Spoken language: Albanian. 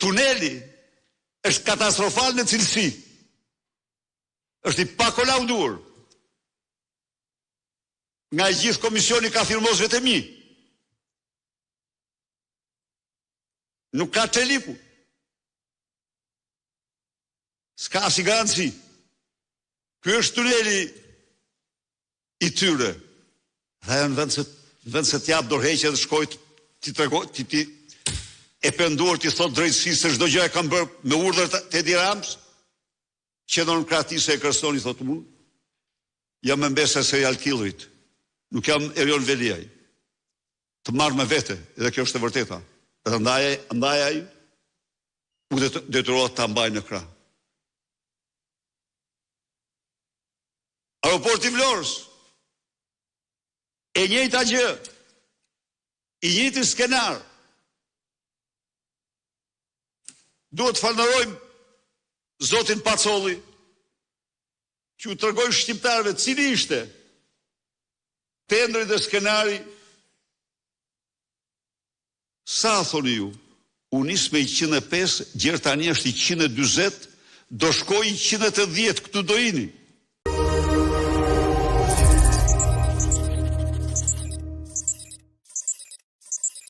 tuneli është katastrofal në cilësi. Është i pakolaudur. Nga i gjithë komisioni ka firmosëve të mi. Nuk ka çeliku. S'ka si garanci. Ky është tuneli i tyre. Dhe në vend se t'jap dorëheqje dhe shkoj ti e penduar ti thot drejtësisë se çdo gjë e kam bërë me urdhër të Edi Rams, qendrokratisë e kërstoni thot unë. Jam me mbesa serial killerit. Nuk jam Erion Veliaj. Të marrë me vete, edhe kjo është e vërteta. Edhe ndaj ai u detyrohet ta mbajë në krah. Aeroporti Vlorës. E njëjta gjë. I njëjti skenar. Duhet falënderojmë zotin Pacolli, që u tregoi shqiptarëve cili ishte tendri dhe skenari. Sa thoni ju? U nis me 105, gjerë tani është 140, do shkoj 180, këtu do jini.